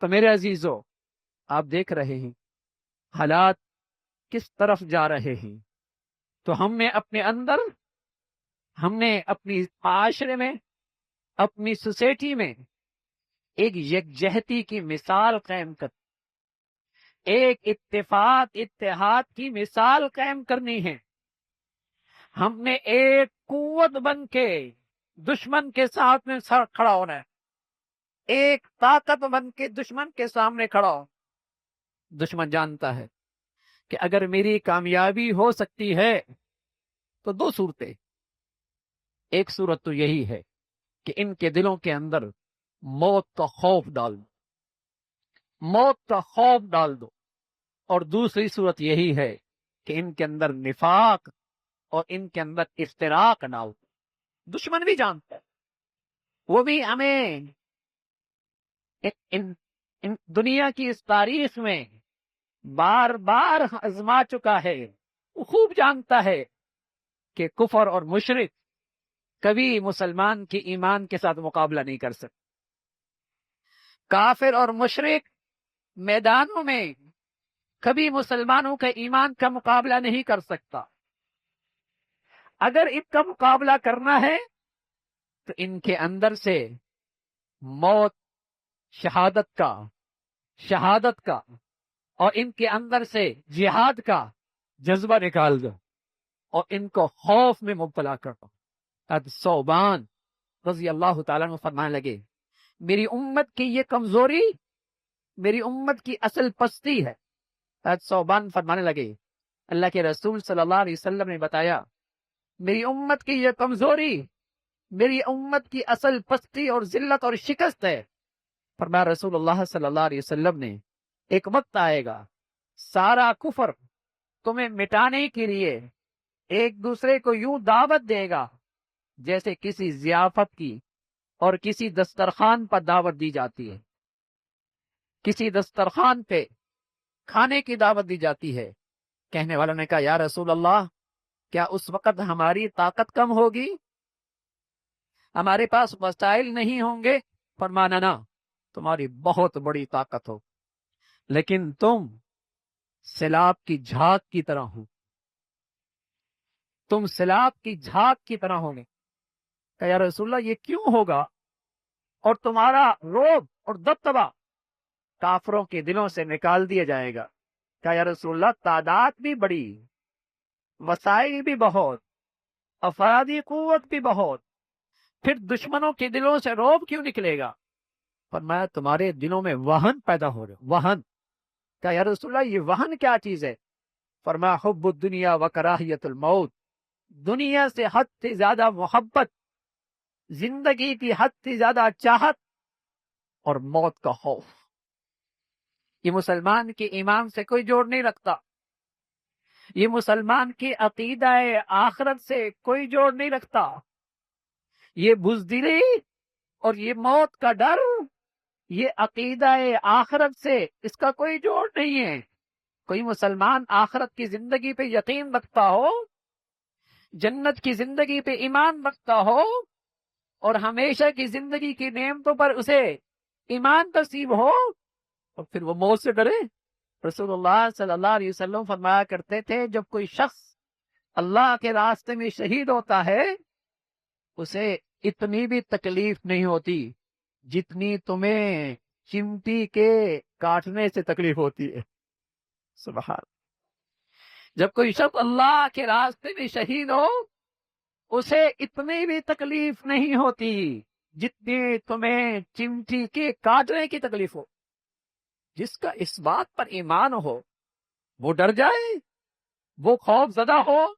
تو میرے عزیزو، آپ دیکھ رہے ہیں حالات کس طرف جا رہے ہیں۔ تو ہم نے اپنے اندر، ہم نے اپنی معاشرے میں، اپنی سوسائٹی میں ایک یکجہتی کی مثال قائم کر، ایک اتفاق اتحاد کی مثال قائم کرنی ہے۔ ہم نے ایک قوت بن کے دشمن کے ساتھ میں سر کھڑا ہونا ہے، ایک طاقت بن کے دشمن کے سامنے کھڑا ہو۔ دشمن جانتا ہے کہ اگر میری کامیابی ہو سکتی ہے تو دو صورتیں، ایک صورت تو یہی ہے کہ ان کے دلوں کے اندر موت کا خوف ڈال دو، موت کا خوف ڈال دو، اور دوسری صورت یہی ہے کہ ان کے اندر نفاق اور ان کے اندر افتراق ڈال دو۔ دشمن بھی جانتا ہے، وہ بھی ہمیں ان دنیا کی اس تاریخ میں بار بار آزما چکا ہے۔ وہ خوب جانتا ہے کہ کفر اور مشرک کبھی مسلمان کے ایمان کے ساتھ مقابلہ نہیں کر سکتے۔ کافر اور مشرک میدانوں میں کبھی مسلمانوں کے ایمان کا مقابلہ نہیں کر سکتا۔ اگر ان کا مقابلہ کرنا ہے تو ان کے اندر سے موت، شہادت کا اور ان کے اندر سے جہاد کا جذبہ نکال دو اور ان کو خوف میں مبتلا کر دو۔ ثوبان رضی اللہ تعالیٰ عنہ فرمانے لگے، میری امت کی یہ کمزوری میری امت کی اصل پستی ہے۔ ثوبان فرمانے لگے، اللہ کے رسول صلی اللہ علیہ وسلم نے بتایا میری امت کی یہ کمزوری میری امت کی اصل پستی اور ذلت اور شکست ہے۔ فرمایا رسول اللہ صلی اللہ علیہ وسلم نے، ایک وقت آئے گا سارا کفر تمہیں مٹانے کے لیے ایک دوسرے کو یوں دعوت دے گا جیسے کسی ضیافت کی اور کسی دسترخوان پر دعوت دی جاتی ہے، کسی دسترخوان پہ کھانے کی دعوت دی جاتی ہے۔ کہنے والوں نے کہا، یا رسول اللہ، کیا اس وقت ہماری طاقت کم ہوگی؟ ہمارے پاس وسائل نہیں ہوں گے؟ فرمانا نہ، تمہاری بہت بڑی طاقت ہو، لیکن تم سیلاب کی جھاگ کی طرح ہو، تم سیلاب کی جھاگ کی طرح ہوں گے۔ کہ یا رسول اللہ یہ کیوں ہوگا؟ اور تمہارا رعب اور دبدبا کافروں کے دلوں سے نکال دیا جائے گا۔ کہ یا رسول اللہ تعداد بھی بڑی، وسائل بھی بہت، افرادی قوت بھی بہت، پھر دشمنوں کے دلوں سے رعب کیوں نکلے گا؟ فرمایا تمہارے دلوں میں وہن پیدا ہو رہا، وہن۔ کہ یا رسول اللہ یہ وہن کیا چیز ہے؟ فرمایا حب الدنیا و کراہیت الموت، دنیا سے حد سے زیادہ محبت، زندگی کی حد سے زیادہ چاہت اور موت کا خوف۔ یہ مسلمان کے ایمان سے کوئی جوڑ نہیں رکھتا، یہ مسلمان کی عقیدہ آخرت سے کوئی جوڑ نہیں رکھتا۔ یہ بزدلی اور یہ موت کا ڈر، یہ عقیدہ آخرت سے اس کا کوئی جوڑ نہیں ہے۔ کوئی مسلمان آخرت کی زندگی پہ یقین رکھتا ہو، جنت کی زندگی پہ ایمان رکھتا ہو اور ہمیشہ کی زندگی کی نعمتوں پر اسے ایمان نصیب ہو، اور پھر وہ موت سے ڈرے۔ رسول اللہ صلی اللہ علیہ وسلم فرمایا کرتے تھے، جب کوئی شخص اللہ کے راستے میں شہید ہوتا ہے اسے اتنی بھی تکلیف نہیں ہوتی جتنی تمہیں چمٹی کے کاٹنے سے تکلیف ہوتی ہے۔ سبحان۔ جب کوئی شخص اللہ کے راستے میں شہید ہو اسے اتنی بھی تکلیف نہیں ہوتی جتنی تمہیں چمٹی کے کاٹنے کی تکلیف ہو۔ جس کا اس بات پر ایمان ہو وہ ڈر جائے، وہ خوف زدہ ہو